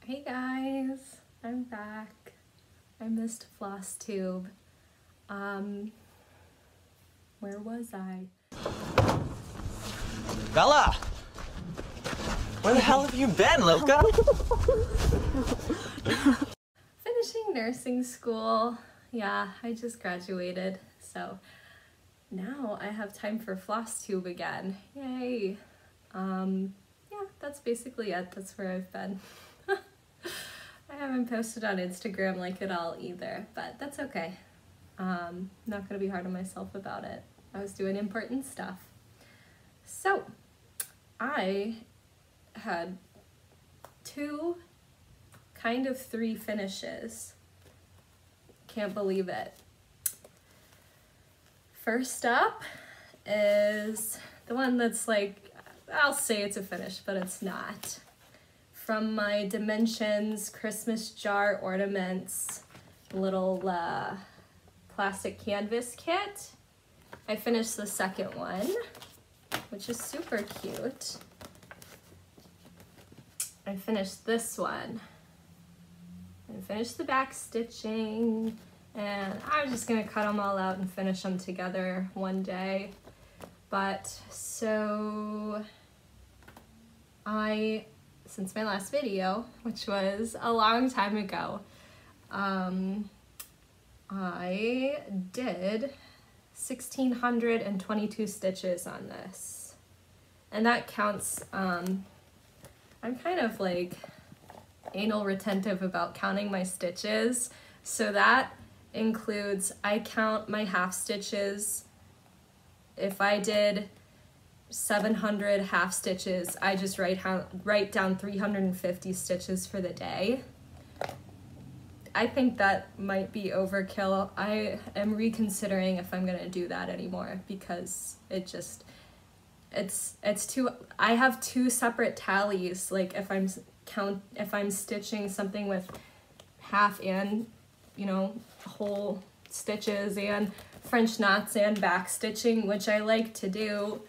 Hey guys, I'm back. I missed Flosstube. Where was I? Bella! Where the hell have you been, Loca? Finishing nursing school. Yeah, I just graduated, so now I have time for Flosstube again. Yay! Yeah, that's basically it. That's where I've been. I haven't posted on Instagram like it all either, but that's okay. Not gonna be hard on myself about it. I was doing important stuff. So, I had three finishes. Can't believe it. First up is the one that's like, I'll say it's a finish, but it's not. From my Dimensions Christmas Jar Ornaments little plastic canvas kit. I finished the second one, which is super cute. I finished this one. I finished the back stitching, and I was just gonna cut them all out and finish them together one day. But so since my last video, which was a long time ago, I did 1,622 stitches on this. And that counts, I'm kind of like anal retentive about counting my stitches. So that includes, I count my half stitches. If I did 700 half stitches, I just write down 350 stitches for the day. I think that might be overkill. I am reconsidering if I'm gonna do that anymore because it's too, I have two separate tallies. Like if I'm stitching something with half and, you know, whole stitches and French knots and back stitching, which I like to do,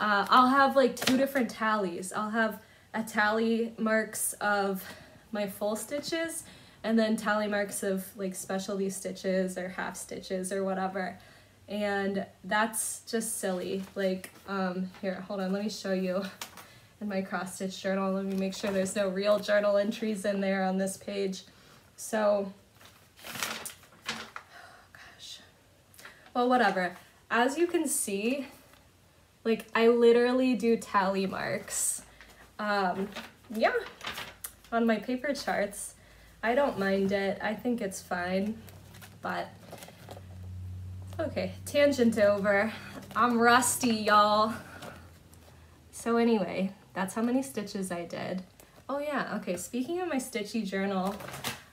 I'll have like two different tallies. I'll have a tally marks of my full stitches and then tally marks of like specialty stitches or half stitches or whatever. And that's just silly. Like, here, hold on, let me show you in my cross stitch journal. Let me make sure there's no real journal entries in there on this page. So, well, whatever. As you can see, like I literally do tally marks. Yeah, on my paper charts. I don't mind it. I think it's fine, but okay, tangent over. I'm rusty, y'all. So anyway, that's how many stitches I did. Oh yeah, okay, speaking of my Stitchy journal,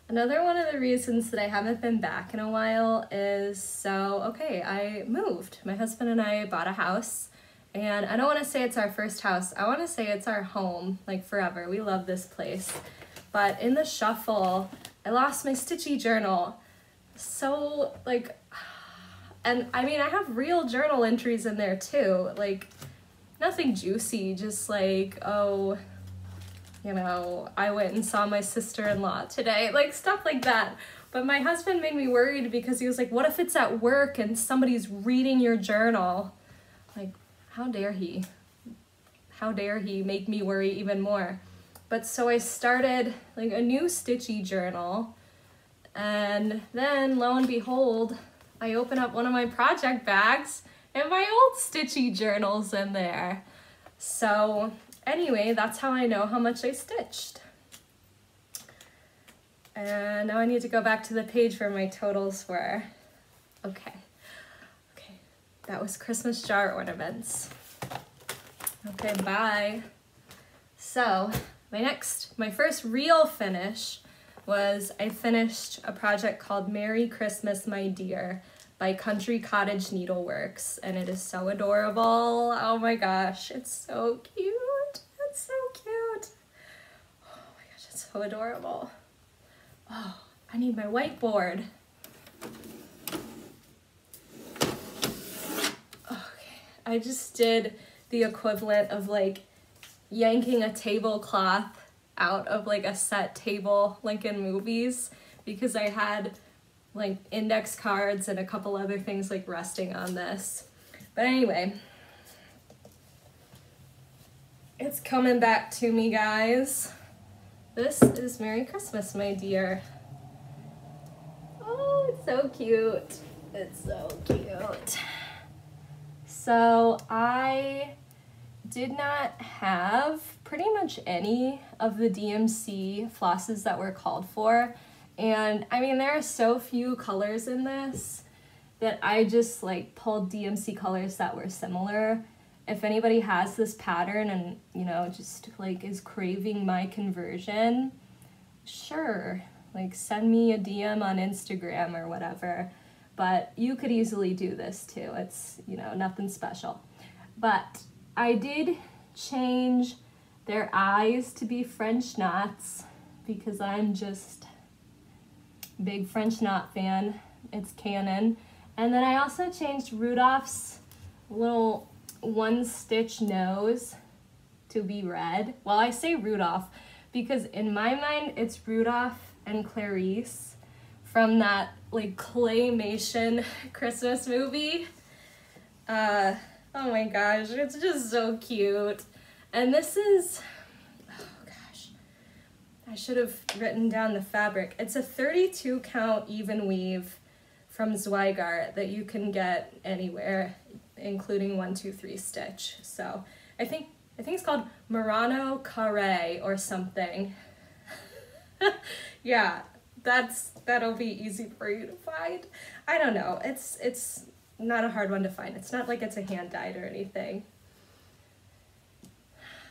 another one of the reasons that I haven't been back in a while is, okay, I moved. My husband and I bought a house, and I don't want to say it's our first house. I want to say it's our home, like forever. We love this place. But in the shuffle, I lost my Stitchy journal. So, like, and I mean, I have real journal entries in there too. Like, nothing juicy, just like, oh, you know, I went and saw my sister-in-law today, like stuff like that. But my husband made me worried because he was like, what if it's at work and somebody's reading your journal? Like, how dare he? How dare he make me worry even more? But so I started like a new Stitchy journal, and then lo and behold, I open up one of my project bags and my old Stitchy journal's in there. So anyway, that's how I know how much I stitched. And now I need to go back to the page where my totals were. Okay, that was Christmas Jar Ornaments. Okay, bye. So my first real finish was I finished a project called Merry Christmas, My Dear by Cottage Needleworks, and it is so adorable. Oh my gosh, it's so cute. It's so cute. Oh my gosh, it's so adorable. Oh, I need my whiteboard. Okay, I just did the equivalent of like yanking a tablecloth out of like a set table like in movies, because I had like index cards and a couple other things like resting on this. But anyway, it's coming back to me, guys. This is Merry Christmas, my dear. Oh, it's so cute. It's so cute. So I did not have pretty much any of the DMC flosses that were called for. And I mean, there are so few colors in this that I just like pulled DMC colors that were similar. If anybody has this pattern and, you know, just like is craving my conversion, sure, like send me a DM on Instagram or whatever. But you could easily do this too. It's, you know, nothing special. But I did change their eyes to be French knots because I'm just big French knot fan. It's canon. And then I also changed Rudolph's little one stitch nose to be red. Well, I say Rudolph because in my mind it's Rudolph and Clarice from that like claymation Christmas movie. Oh my gosh, it's just so cute. And this is, oh gosh, I should have written down the fabric. It's a 32 count even weave from Zweigart that you can get anywhere, including 1-2-3 stitch. So I think it's called Murano carre or something. Yeah, that'll be easy for you to find. I don't know. It's not a hard one to find. It's not like it's a hand dyed or anything.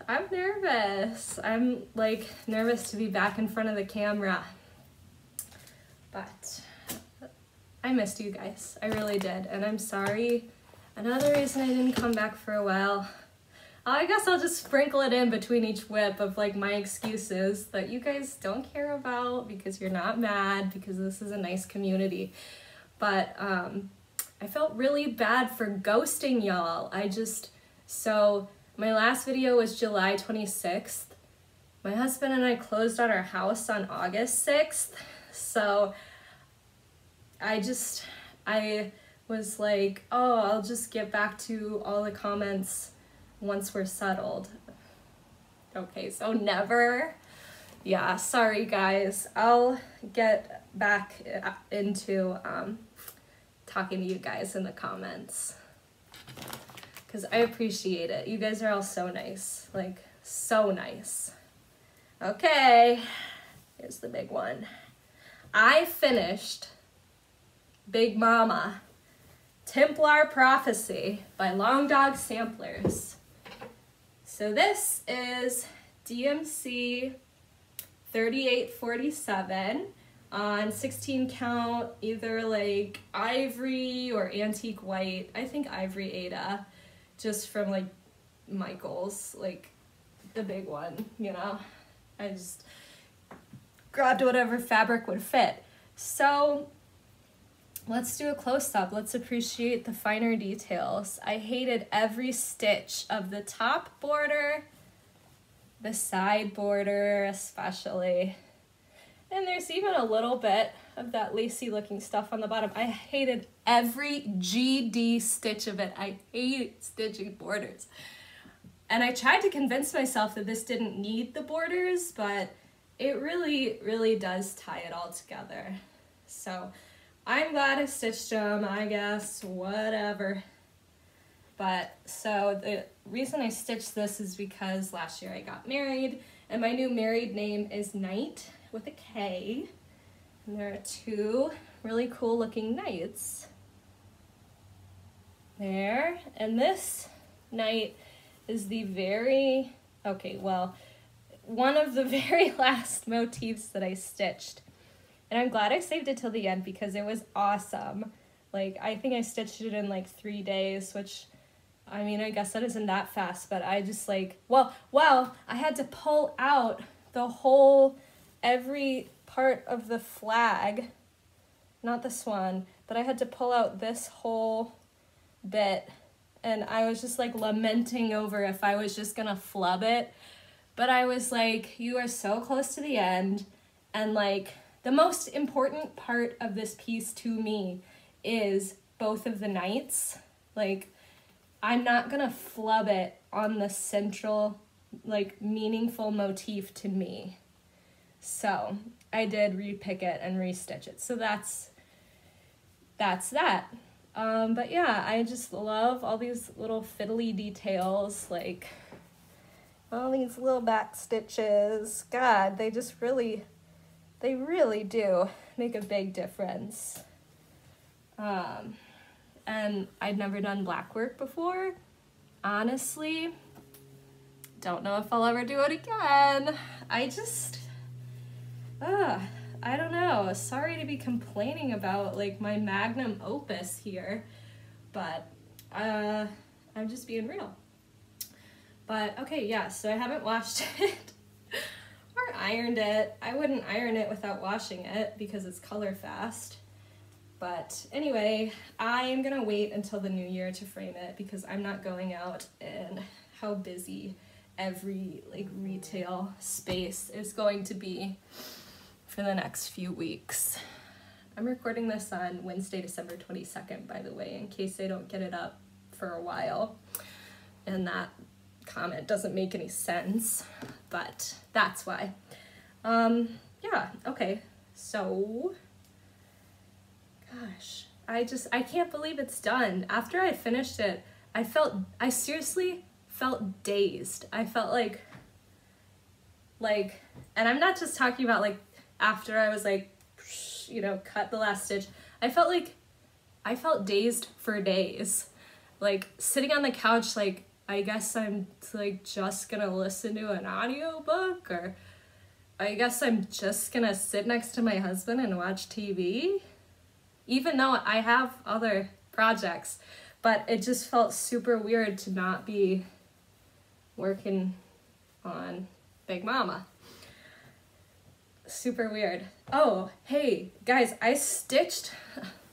I'm nervous. I'm like nervous to be back in front of the camera. But I missed you guys. I really did. And I'm sorry. Another reason I didn't come back for a while. I guess I'll just sprinkle it in between each whip of like my excuses that you guys don't care about because you're not mad, because this is a nice community. But I felt really bad for ghosting y'all. So my last video was July 26th. My husband and I closed on our house on August 6th. So I was like, oh, I'll just get back to all the comments once we're settled. Okay, so never. Yeah, sorry guys. I'll get back into talking to you guys in the comments because I appreciate it. You guys are all so nice, like so nice. Okay, here's the big one. I finished Big Mama, Templar Prophecy by Long Dog Samplers. So this is DMC 3847 on 16 count, either like ivory or antique white. I think ivory Aida, just from like Michael's, like the big one, you know. I just grabbed whatever fabric would fit. So let's do a close-up. Let's appreciate the finer details. I hated every stitch of the top border, the side border especially. And there's even a little bit of that lacy looking stuff on the bottom. I hated every GD stitch of it. I hate stitching borders. And I tried to convince myself that this didn't need the borders, but it really, really does tie it all together. So I'm glad I stitched them, I guess, whatever. But so the reason I stitched this is because last year I got married, and my new married name is Knight with a K. And there are two really cool looking knights there. And this knight is the one of the very last motifs that I stitched. And I'm glad I saved it till the end because it was awesome. Like, I think I stitched it in like 3 days, which, I mean, I guess that isn't that fast, but I just like, well, I had to pull out every part of the flag, not the swan, but I had to pull out this whole bit, and I was just like lamenting over if I was just gonna flub it, but I was like, you are so close to the end, and like the most important part of this piece to me is both of the knights. Like, I'm not gonna flub it on the central, like, meaningful motif to me. So I did repick it and restitch it. So that's that. But yeah, I just love all these little fiddly details, like all these little back stitches. God, they really do make a big difference. And I'd never done black work before. Honestly, don't know if I'll ever do it again. I don't know. Sorry to be complaining about like my magnum opus here, but I'm just being real. But okay, yeah, so I haven't washed it or ironed it. I wouldn't iron it without washing it because it's color fast. But anyway, I am gonna wait until the new year to frame it because I'm not going out, and how busy every like retail space is going to be for the next few weeks. I'm recording this on Wednesday, December 22nd, by the way, in case I don't get it up for a while and that comment doesn't make any sense, but that's why. Yeah, okay, so gosh, I can't believe it's done. After I finished it, I seriously felt dazed. I felt like, and I'm not just talking about like after I was like, you know, cut the last stitch. I felt dazed for days. Like sitting on the couch, like, I guess I'm like just gonna listen to an audiobook, or I guess I'm just gonna sit next to my husband and watch TV. Even though I have other projects, but it just felt super weird to not be working on Big Mama. Super weird. Oh, hey, guys, I stitched,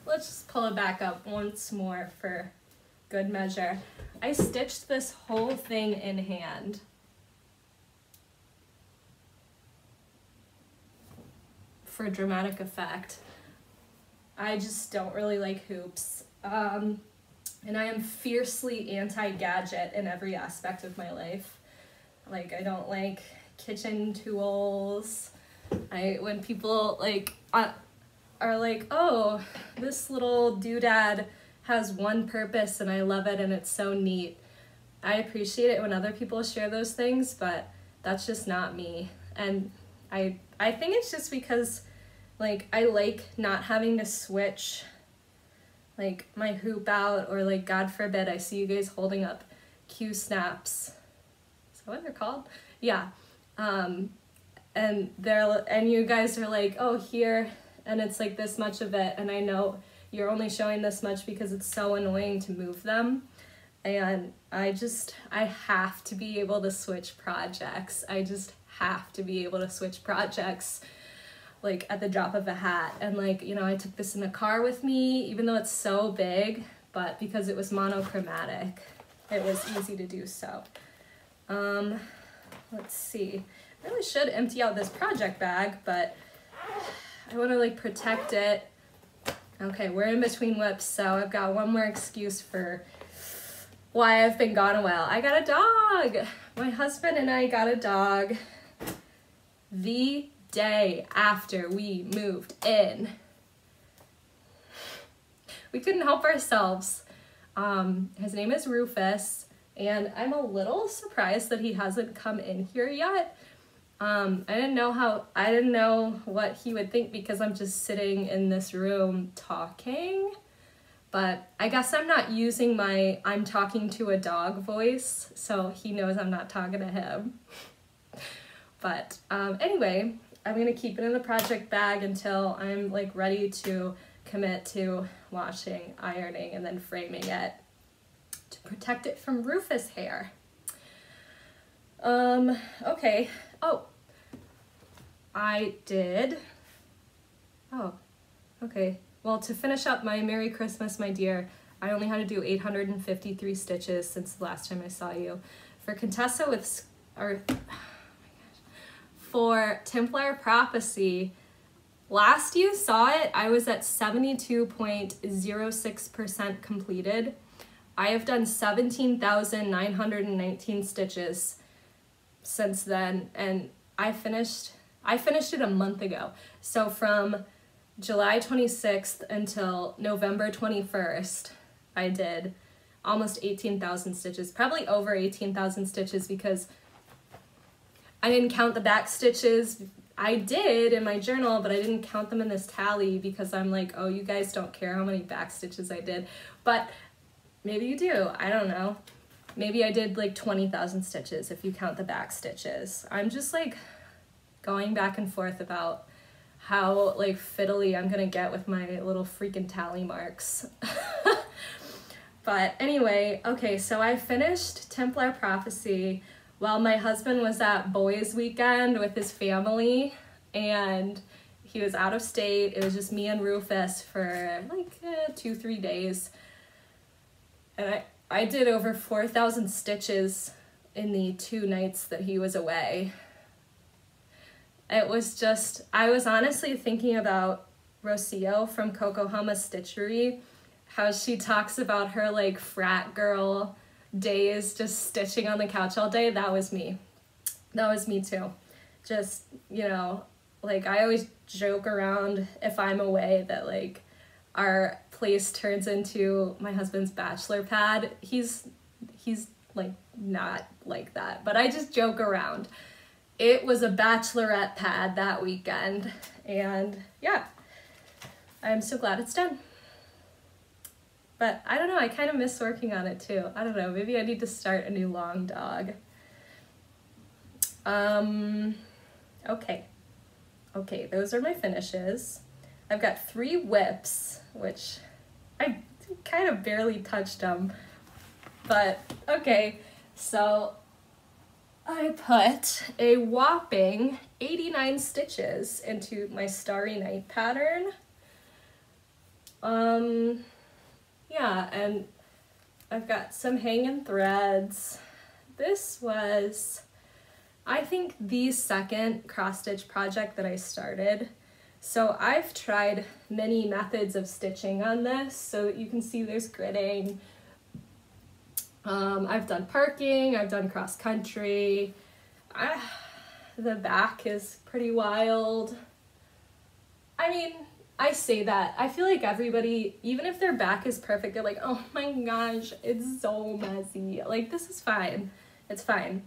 let's just pull it back up once more for good measure. I stitched this whole thing in hand. For dramatic effect. I just don't really like hoops. And I am fiercely anti-gadget in every aspect of my life. Like, I don't like kitchen tools. When people like are like, oh, this little doodad has one purpose and I love it and it's so neat. I appreciate it when other people share those things, but that's just not me. And I think it's just because like I like not having to switch like my hoop out, or like God forbid I see you guys holding up Q snaps. Is that what they're called? Yeah. And you guys are like, oh, here, and it's like this much of it, and I know you're only showing this much because it's so annoying to move them, and I have to be able to switch projects. I just have to be able to switch projects like at the drop of a hat. And like, you know, I took this in the car with me, even though it's so big, but because it was monochromatic, it was easy to do so. Let's see. I really should empty out this project bag, but I want to like protect it. Okay, we're in between whips, so I've got one more excuse for why I've been gone a while. I got a dog. My husband and I got a dog the day after we moved in. We couldn't help ourselves. His name is Rufus, and I'm a little surprised that he hasn't come in here yet. I didn't know what he would think because I'm just sitting in this room talking, but I guess I'm not using my I'm talking to a dog voice, so he knows I'm not talking to him. But anyway, I'm gonna keep it in the project bag until I'm like ready to commit to washing, ironing, and then framing it to protect it from Rufus hair. Okay. Oh, I did. Oh, okay. Well, to finish up my Merry Christmas, my dear, I only had to do 853 stitches since the last time I saw you. For Contessa for Templar Prophecy. Last you saw it, I was at 72.06% completed. I have done 17,919 stitches since then, and I finished it a month ago. So from July 26th until November 21st, I did almost 18,000 stitches, probably over 18,000 stitches, because I didn't count the back stitches. I did in my journal, but I didn't count them in this tally because I'm like, oh, you guys don't care how many back stitches I did. But maybe you do, I don't know. Maybe I did like 20,000 stitches if you count the back stitches. I'm just like going back and forth about how like fiddly I'm gonna get with my little freaking tally marks. But anyway, okay, so I finished Templar Prophecy while my husband was at boys weekend with his family, and he was out of state. It was just me and Rufus for like 2-3 days. And I did over 4,000 stitches in the 2 nights that he was away. It was just, I was honestly thinking about Rocio from Cocohamas Stitchery, how she talks about her like frat girl days just stitching on the couch all day. That was me. That was me too. Just, you know, like I always joke around if I'm away that like our place turns into my husband's bachelor pad. He's like not like that, but I just joke around. It was a bachelorette pad that weekend, and yeah, I'm so glad it's done. But I don't know, I kind of miss working on it too. I don't know, maybe I need to start a new long dog. Okay, those are my finishes. I've got 3 whips, which I kind of barely touched them, but okay, so I put a whopping 89 stitches into my Starry Night pattern. Yeah, and I've got some hanging threads. This was, I think, the second cross-stitch project that I started. So I've tried many methods of stitching on this, so that you can see there's gridding. I've done parking, I've done cross-country. The back is pretty wild. I mean, I say that. I feel like everybody, even if their back is perfect, they're like, oh my gosh, it's so messy. Like, this is fine. It's fine.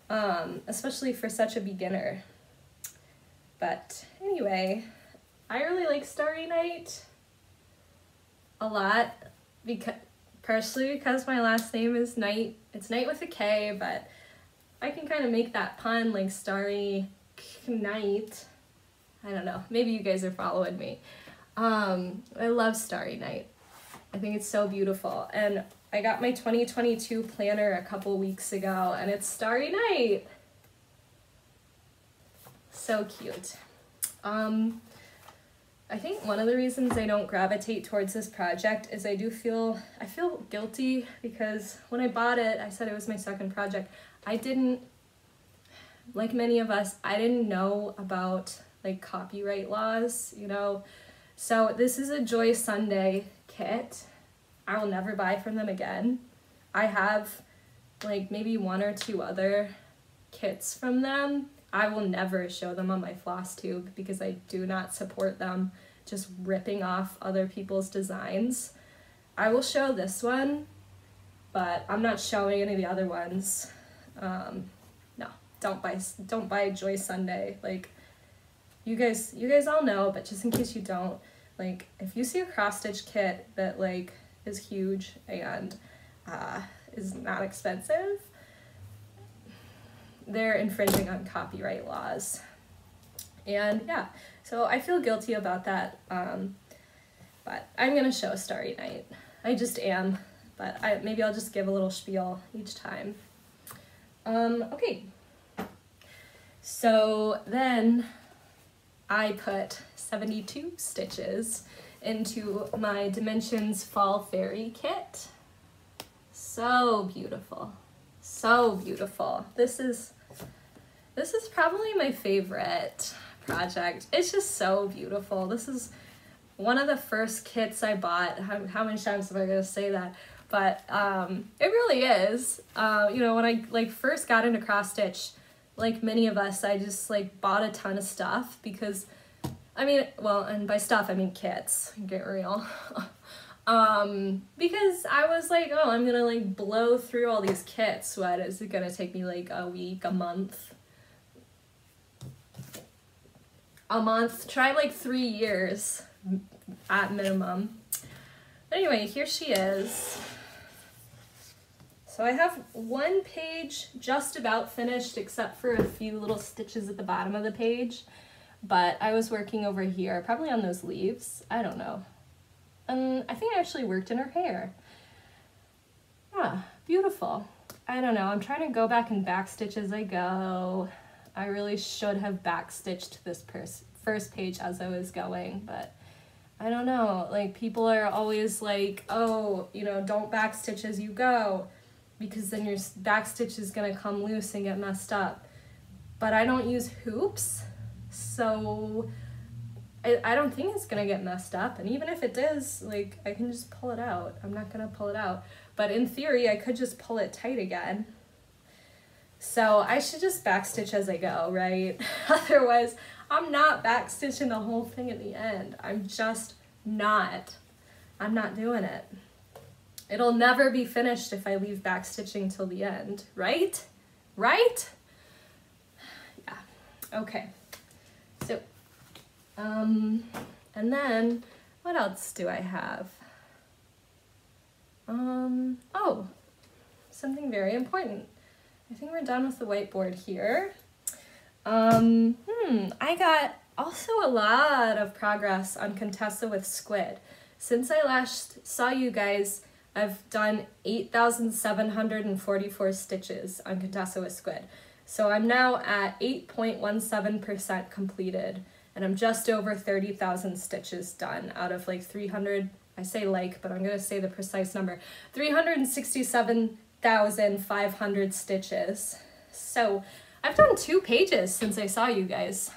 Especially for such a beginner. But anyway, I really like Starry Night a lot, partially because my last name is Night. It's Night with a K, but I can kind of make that pun, like Starry Night. I don't know, maybe you guys are following me. I love Starry Night. I think it's so beautiful. And I got my 2022 planner a couple weeks ago, and it's Starry Night. So cute. I think one of the reasons I don't gravitate towards this project is I feel guilty because when I bought it, I said it was my second project. I didn't, like many of us, I didn't know about like copyright laws, you know. So this is a Joy Sunday kit. I will never buy from them again. I have like maybe 1 or 2 other kits from them. I will never show them on my Flosstube because I do not support them just ripping off other people's designs. I will show this one, but I'm not showing any of the other ones. No, don't buy Joy Sunday. Like, you guys all know, but just in case you don't, like, if you see a cross-stitch kit that like is huge and is not expensive, they're infringing on copyright laws. And yeah, so I feel guilty about that, but I'm gonna show Starry Night. I just am, but maybe I'll just give a little spiel each time. Okay, so then I put 72 stitches into my Dimensions Fall Fairy kit. So beautiful, so beautiful. This This is probably my favorite project. It's just so beautiful. This is one of the first kits I bought. How many times am I gonna say that? But it really is. You know, when I like first got into cross stitch, like many of us, I just like bought a ton of stuff because, I mean, well, and by stuff I mean kits, get real. Because I was like, oh, I'm gonna like blow through all these kits. What is it gonna take me, like a week, a month? Try like 3 years at minimum. Anyway, here she is. So I have one page just about finished except for a few little stitches at the bottom of the page, but I was working over here, probably on those leaves, I don't know. I think I actually worked in her hair. Ah, beautiful. I don't know, I'm trying to go back and backstitch as I go. I really should have backstitched this first page as I was going, but I don't know, like people are always like, oh, you know, don't backstitch as you go because then your backstitch is gonna come loose and get messed up. But I don't use hoops, so I don't think it's gonna get messed up, and even if it does, like I can just pull it out. I'm not gonna pull it out, but in theory I could just pull it tight again. So I should just backstitch as I go, right? Otherwise, I'm not backstitching the whole thing at the end. I'm just not. I'm not doing it. It'll never be finished if I leave backstitching till the end, right? Right? Yeah, okay. So, and then what else do I have? Oh, something very important. I think we're done with the whiteboard here. I got also a lot of progress on Contessa with Squid. Since I last saw you guys, I've done 8,744 stitches on Contessa with Squid. So I'm now at 8.17% completed, and I'm just over 30,000 stitches done out of like 300, I say like, but I'm gonna say the precise number, 367,500 stitches. So I've done 2 pages since I saw you guys.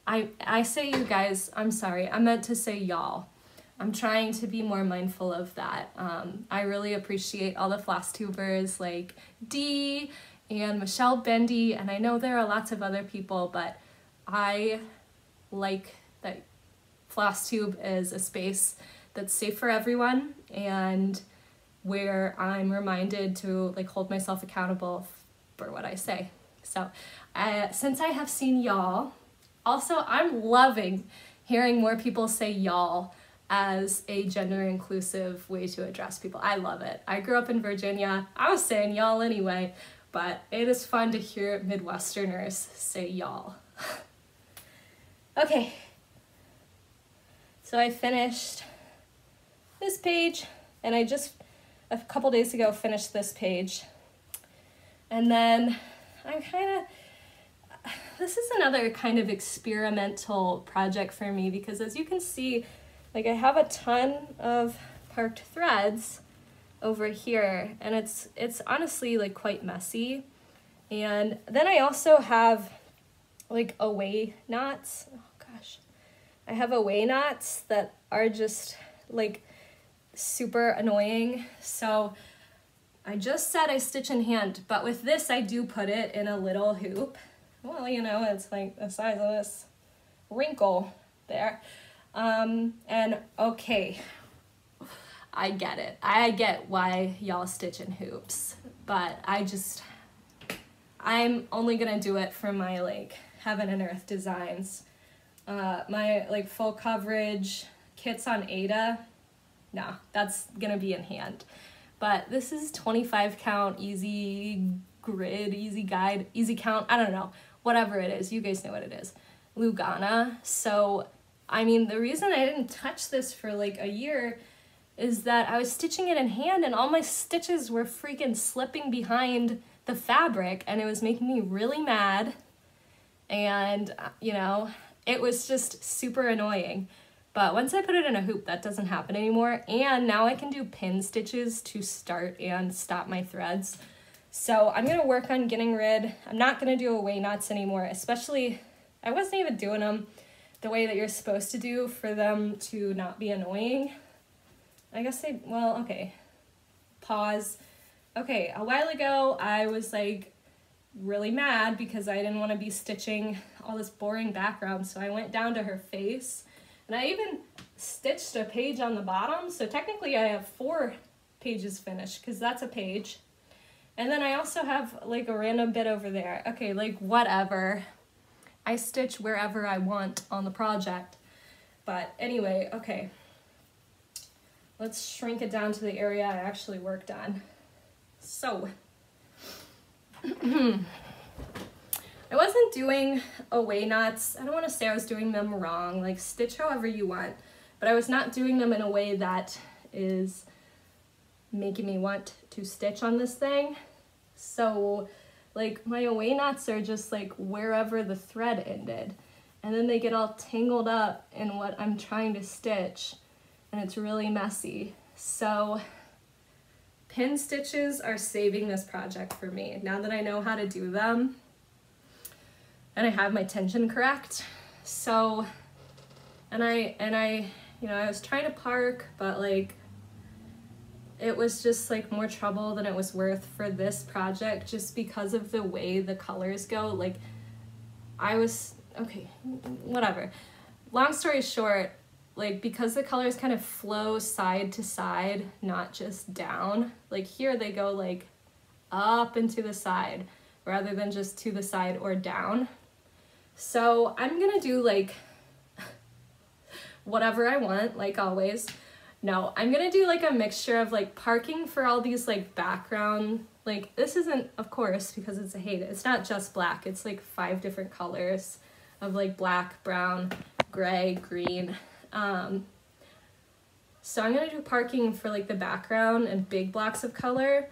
I say you guys, I'm sorry, I meant to say y'all. I'm trying to be more mindful of that. I really appreciate all the Flosstubers like Dee and Michelle Bendy, and I know there are lots of other people, but I like that Flosstube is a space that's safe for everyone and where I'm reminded to like hold myself accountable for what I say. So since I have seen y'all, also I'm loving hearing more people say y'all as a gender inclusive way to address people. I love it. I grew up in Virginia. I was saying y'all anyway, but it is fun to hear Midwesterners say y'all. Okay, so I finished this page, and I just a couple days ago finished this page. And then I'm this is another kind of experimental project for me because as you can see, like I have a ton of parked threads over here, and it's honestly like quite messy. And then I also have like away knots. Oh gosh. I have away knots that are just like super annoying. So I just said I stitch in hand, but with this I do put it in a little hoop. Well, you know, it's like the size of this wrinkle there. And okay, I get it. I get why y'all stitch in hoops, but I'm only gonna do it for my like heaven and earth designs. My like full coverage kits on Aida, nah, that's gonna be in hand. But this is 25 count, easy grid, easy guide, easy count, I don't know, whatever it is, you guys know what it is, lugana. So I mean, the reason I didn't touch this for like a year is that I was stitching it in hand and all my stitches were freaking slipping behind the fabric, and it was making me really mad. And, you know, it was just super annoying. But once I put it in a hoop, that doesn't happen anymore. And now I can do pin stitches to start and stop my threads. So I'm gonna work on getting rid, I'm not gonna do away knots anymore, especially, I wasn't even doing them the way that you're supposed to do for them to not be annoying. I guess well, okay, pause. Okay, a while ago I was like really mad because I didn't want to be stitching all this boring background, so I went down to her face and I even stitched a page on the bottom, so technically I have 4 pages finished because that's a page. And then I also have like a random bit over there. Okay, like whatever. I stitch wherever I want on the project. But anyway, okay. Let's shrink it down to the area I actually worked on. So, I wasn't doing away knots. I don't want to say I was doing them wrong, like stitch however you want, but I was not doing them in a way that is making me want to stitch on this thing. So like my away knots are just like wherever the thread ended, and then they get all tangled up in what I'm trying to stitch, and it's really messy. So pin stitches are saving this project for me now that I know how to do them and I have my tension correct. So, and I you know, I was trying to park, but like it was just like more trouble than it was worth for this project just because of the way the colors go. Like okay, whatever. Long story short, like because the colors kind of flow side to side, not just down, like here they go like up and to the side rather than just to the side or down. So I'm gonna do like whatever I want, like always. No, I'm gonna do like a mixture of like parking for all these like background, like this isn't, of course, because it's a Aida, it's not just black, it's like 5 different colors of like black, brown, gray, green. So I'm gonna do parking for like the background and big blocks of color.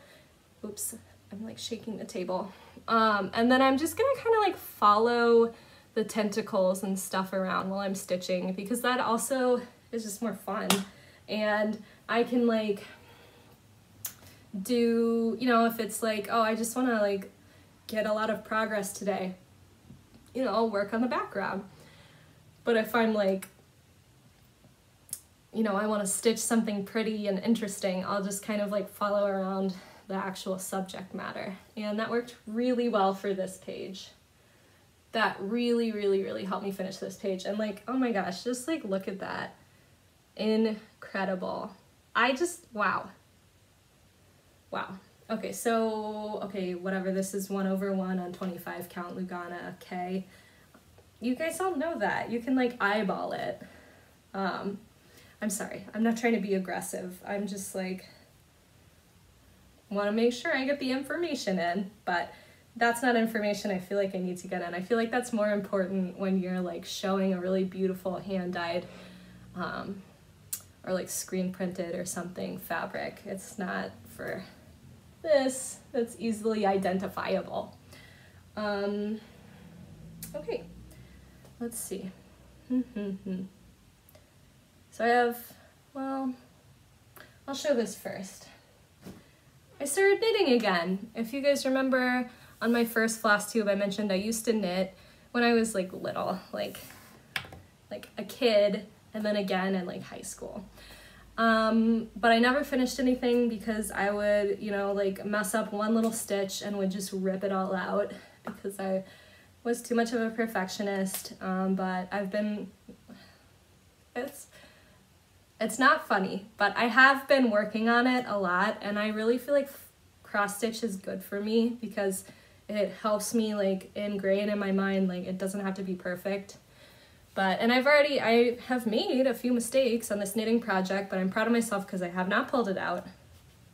Oops, I'm like shaking the table. And then I'm just gonna kind of like follow the tentacles and stuff around while I'm stitching, because that also is just more fun. And I can like do, you know, if it's like, oh, I just want to like get a lot of progress today, you know, I'll work on the background. But if I'm like, you know, I want to stitch something pretty and interesting, I'll just kind of like follow around the actual subject matter. And that worked really well for this page. That really, really, really helped me finish this page. And like, oh my gosh, just like look at that. Incredible. I just, wow. Wow. Okay, so, okay, whatever, this is 1/1 on 25 count lugana, okay. You guys all know that. You can like eyeball it. I'm sorry, I'm not trying to be aggressive. I'm just like, want to make sure I get the information in, but that's not information I feel like I need to get in. I feel like that's more important when you're like showing a really beautiful hand-dyed or like screen printed or something fabric. It's not for this, that's easily identifiable. Okay, let's see. So I have, well, I'll show this first. I started knitting again. If you guys remember on my first Flosstube, I mentioned I used to knit when I was like little, like a kid, and then again in like high school. But I never finished anything because I would, you know, like mess up one little stitch and would just rip it all out because I was too much of a perfectionist. But I've been, it's not funny, but I have been working on it a lot, and I really feel like cross stitch is good for me because it helps me like ingrain in my mind, like it doesn't have to be perfect. But, and I have made a few mistakes on this knitting project, but I'm proud of myself because I have not pulled it out.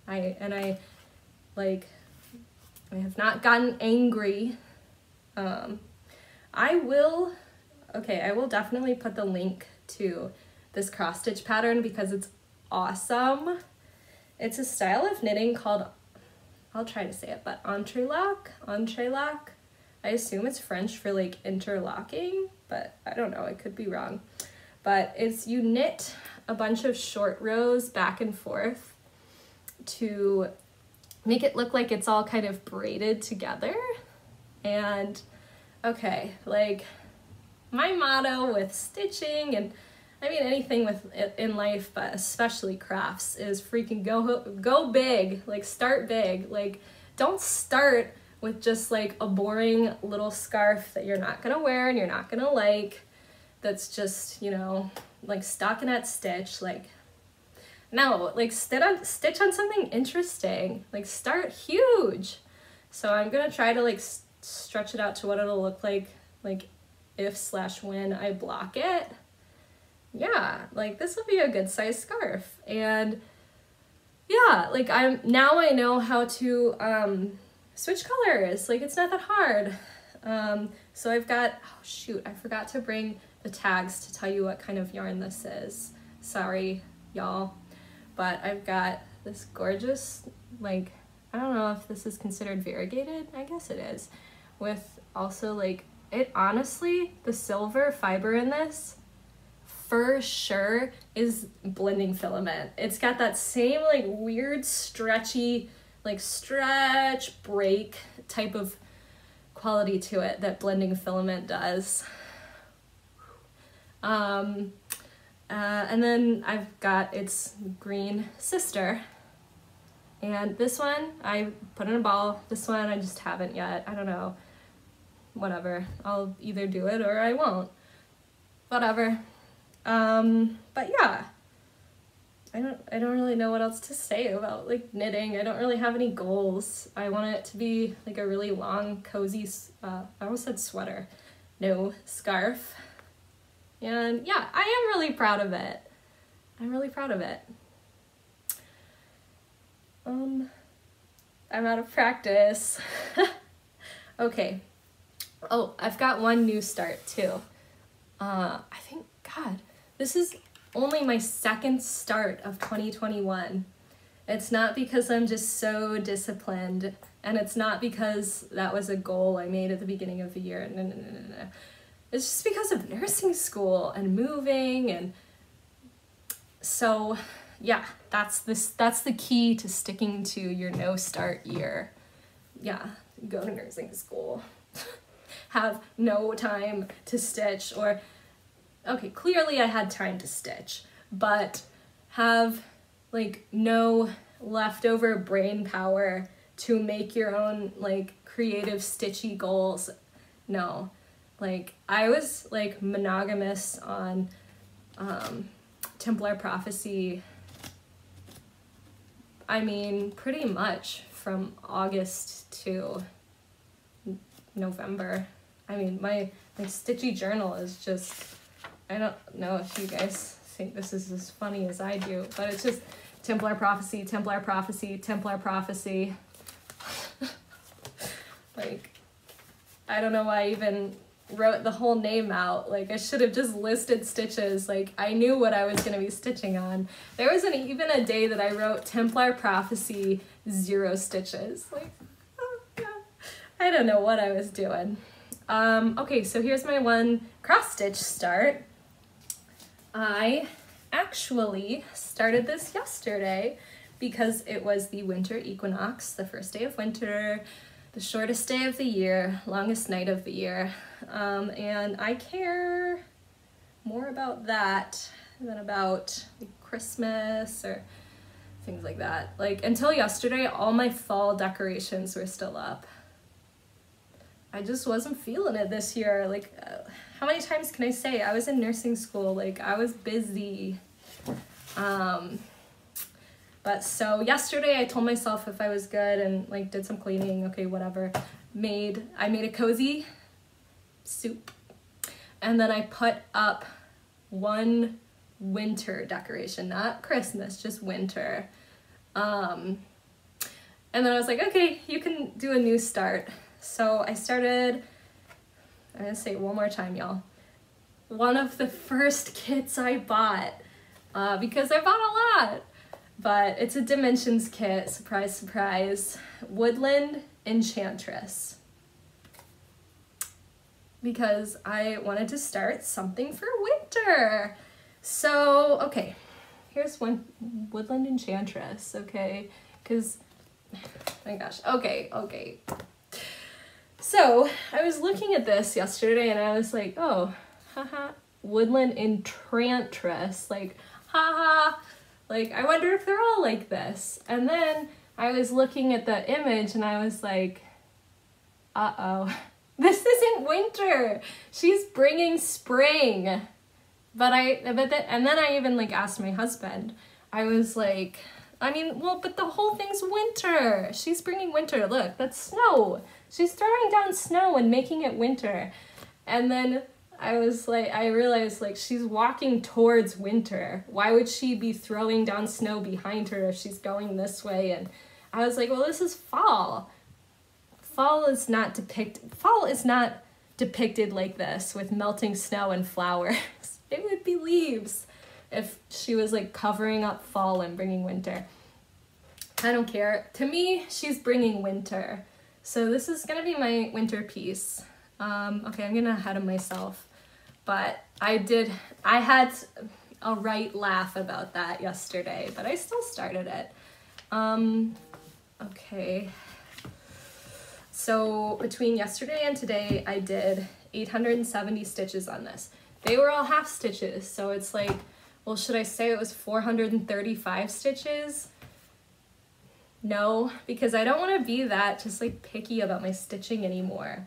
I have not gotten angry. I will definitely put the link to this cross stitch pattern because it's awesome. It's a style of knitting called, I'll try to say it, but entrelac. I assume it's French for like interlocking, but I don't know, I could be wrong. But it's, you knit a bunch of short rows back and forth to make it look like it's all kind of braided together. And okay, like my motto with stitching, and I mean anything with in life, but especially crafts, is freaking go big. Like start big. Like don't start with just like a boring little scarf that you're not gonna wear and you're not gonna like, that's just, you know, like stockinette stitch. Like no, like stitch on something interesting. Like start huge. So I'm gonna try to like stretch it out to what it'll look like if/when I block it. Yeah, like this will be a good size scarf. And yeah, like I know how to switch colors. Like it's not that hard. So I've got, oh shoot, I forgot to bring the tags to tell you what kind of yarn this is. Sorry, y'all. But I've got this gorgeous, like, I don't know if this is considered variegated, I guess it is, with also like, it honestly, the silver fiber in this for sure is blending filament. It's got that same like weird stretchy, like stretch break type of quality to it that blending filament does. And then I've got its green sister. And this one I put in a ball. This one I just haven't yet. I don't know. Whatever. I'll either do it or I won't. Whatever. But yeah. I don't really know what else to say about like knitting. I don't really have any goals. I want it to be like a really long, cozy, I almost said sweater. No, scarf. And yeah, I am really proud of it. I'm really proud of it. I'm out of practice. Okay. Oh, I've got one new start too. I think, God, this is only my second start of 2021. It's not because I'm just so disciplined, and it's not because that was a goal I made at the beginning of the year. No. It's just because of nursing school and moving, and so yeah, that's the key to sticking to your no start year. Yeah, go to nursing school. Have no time to stitch, or okay, clearly I had time to stitch, but have like no leftover brain power to make your own like creative stitchy goals. No, like I was like monogamous on Templar Prophecy. I mean, pretty much from August to November. I mean, my stitchy journal is just, I don't know if you guys think this is as funny as I do, but it's just Templar Prophecy, Templar Prophecy, Templar Prophecy. Like, I don't know why I even wrote the whole name out. Like, I should have just listed stitches. Like, I knew what I was going to be stitching on. There wasn't even a day that I wrote Templar Prophecy 0 stitches. Like, oh, yeah. I don't know what I was doing. Okay, so here's my one cross stitch start. I actually started this yesterday because it was the winter equinox, the first day of winter, the shortest day of the year, longest night of the year, and I care more about that than about like, Christmas or things like that. Like, until yesterday, all my fall decorations were still up. I just wasn't feeling it this year. Like, how many times can I say I was in nursing school? Like, I was busy. But so yesterday I told myself if I was good and like did some cleaning, okay, whatever. I made a cozy soup. And then I put up one winter decoration, not Christmas, just winter. And then I was like, okay, you can do a new start. So I started, I'm gonna say it one more time, y'all. One of the first kits I bought, because I bought a lot, but it's a Dimensions kit, surprise, surprise. Woodland Enchantress. Because I wanted to start something for winter. So, okay, here's one Woodland Enchantress, okay? Because my gosh, okay. So I was looking at this yesterday and I was like, oh, haha, Woodland Enchantress, like, haha, like, I wonder if they're all like this. And then I was looking at the image and I was like, uh-oh, this isn't winter. She's bringing spring. And then I even like asked my husband, I was like, I mean, well, but the whole thing's winter. She's bringing winter. Look, that's snow. She's throwing down snow and making it winter. And then I realized like she's walking towards winter. Why would she be throwing down snow behind her if she's going this way? And I was like, well, this is fall. Fall is not depicted like this with melting snow and flowers. It would be leaves if she was like covering up fall and bringing winter. I don't care. To me, she's bringing winter. So this is gonna be my winter piece. Okay, I'm getting ahead of myself, but I had a right laugh about that yesterday, but I still started it. Okay. So between yesterday and today, I did 870 stitches on this. They were all half stitches, so it's like, well, should I say it was 435 stitches? No, because I don't want to be that just like picky about my stitching anymore.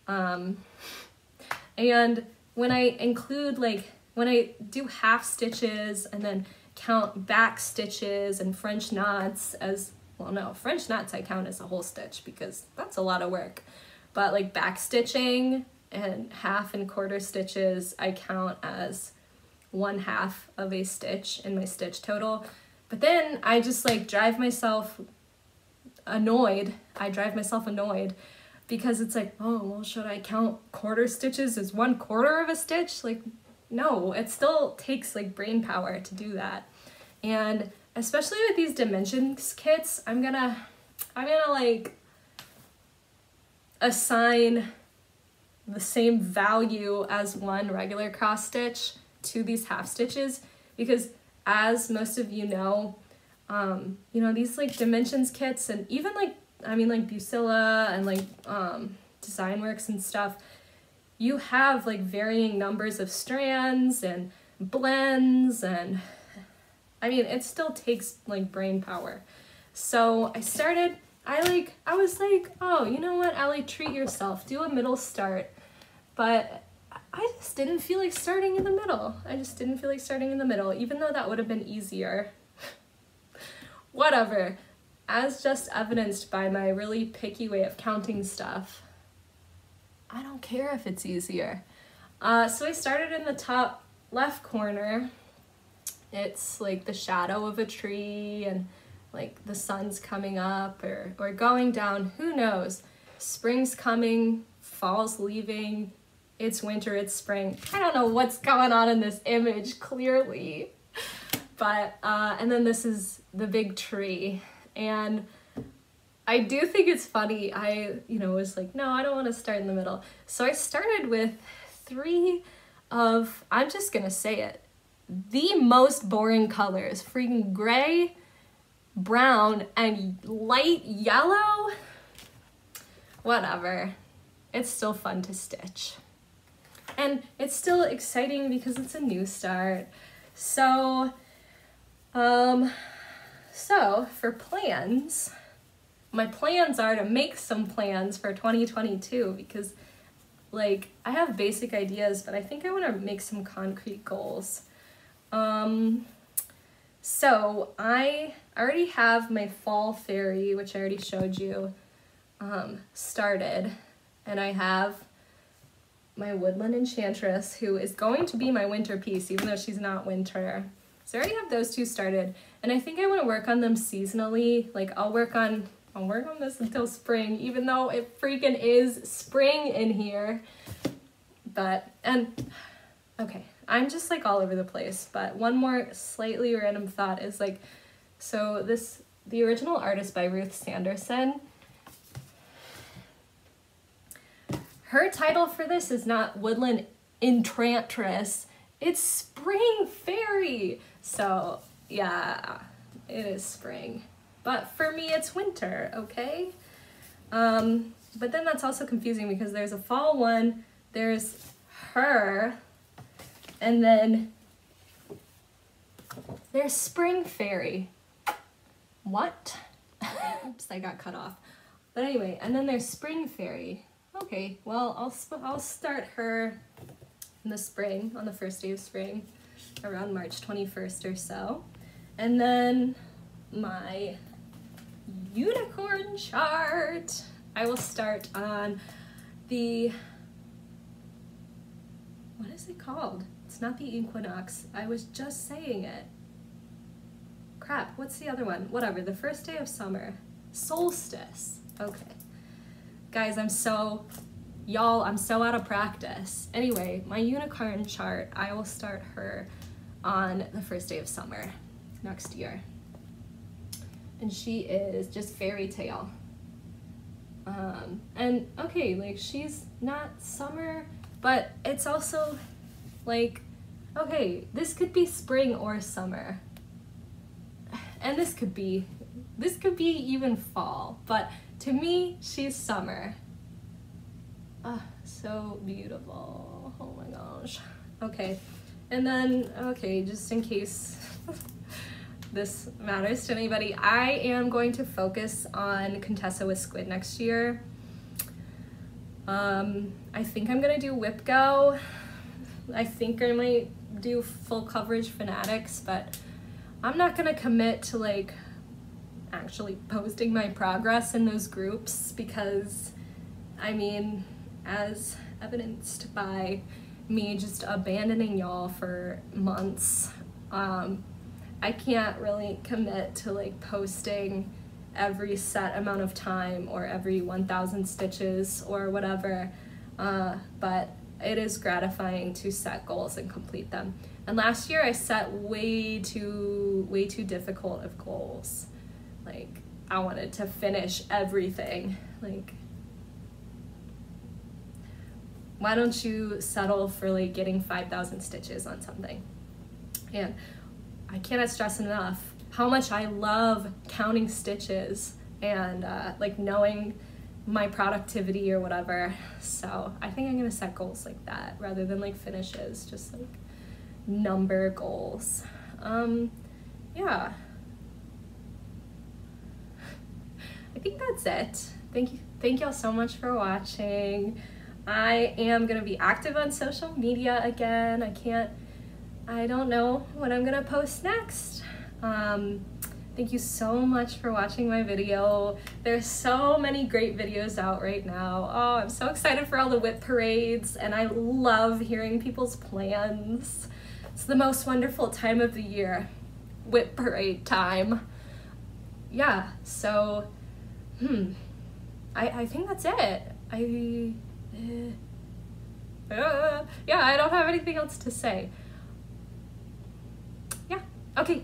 And when I include when I do half stitches and then count back stitches and French knots as, well, no, French knots I count as a whole stitch because that's a lot of work. But like back stitching and half and quarter stitches I count as 1/2 of a stitch in my stitch total. But then I just like drive myself annoyed because it's like, oh, well, should I count quarter stitches as 1/4 of a stitch? Like, no, it still takes like brain power to do that. And especially with these dimensions kits, I'm gonna like assign the same value as one regular cross stitch to these half stitches, because as most of you know, these like dimensions kits and even like, like Bucilla and like Designworks and stuff, you have like varying numbers of strands and blends, and it still takes like brain power. So I was like, oh, you know what, Allie, treat yourself, do a middle start. But I just didn't feel like starting in the middle. Even though that would have been easier. Whatever. As just evidenced by my really picky way of counting stuff, I don't care if it's easier. So I started in the top left corner. It's like the shadow of a tree and like the sun's coming up or going down, who knows. Spring's coming, fall's leaving, it's winter, it's spring. I don't know what's going on in this image, clearly. But, and then this is the big tree. And I do think it's funny. I, was like, no, I don't want to start in the middle. So I started with 3 of, I'm just gonna say it, the most boring colors. Freaking gray, brown, and light yellow. Whatever. It's still fun to stitch. And it's still exciting because it's a new start. So, for plans, my plans are to make some plans for 2022 because, like, I have basic ideas, but I think I want to make some concrete goals. So I already have my fall fairy, which I already showed you, started, and I have my Woodland Enchantress, who is going to be my winter piece, even though she's not winter. So I already have those 2 started, and I think I want to work on them seasonally. Like, I'll work on this until spring, even though it freaking is spring in here. Okay, I'm just like all over the place, but one more slightly random thought is like, so the original artist by Ruth Sanderson, her title for this is not Woodland Enchantress, it's Spring Fairy. So yeah, it is spring. but for me it's winter, okay? But then that's also confusing because there's a fall one, there's her, and then there's spring fairy. What? Oops, I got cut off. But anyway, and then there's spring fairy. Okay, well, I'll start her in the spring, on the first day of spring, around March 21st or so. And then my unicorn chart, I will start on the, what is it called? It's not the equinox. I was just saying it. Crap, what's the other one? Whatever, the first day of summer. Solstice. Okay. Guys, I'm so out of practice. Anyway, my unicorn chart, I will start her on the first day of summer next year. And she is just fairy tale. And okay, like she's not summer, but it's also like, okay, this could be spring or summer. And this could be even fall, but to me, she's summer. Ah, so beautiful. Oh my gosh. Okay, and then, okay, just in case this matters to anybody, I am going to focus on Contessa with Squid next year. I think I'm gonna do Whip Go. I think I might do full coverage Fanatics, but I'm not gonna commit to like actually posting my progress in those groups because, I mean, as evidenced by me just abandoning y'all for months, I can't really commit to like posting every set amount of time or every 1,000 stitches or whatever, but it is gratifying to set goals and complete them. And last year I set way too difficult of goals. Like, I wanted to finish everything. Like, why don't you settle for like getting 5,000 stitches on something? And I cannot stress enough how much I love counting stitches and like knowing my productivity or whatever. So I think I'm gonna set goals like that rather than like finishes, just like number goals. Yeah. I think that's it. Thank y'all so much for watching. I am gonna be active on social media again. I don't know what I'm gonna post next. Thank you so much for watching my video. There's so many great videos out right now. Oh, I'm so excited for all the whip parades, and I love hearing people's plans. It's the most wonderful time of the year, whip parade time. Yeah, so, I think that's it. Yeah, I don't have anything else to say. Yeah, okay.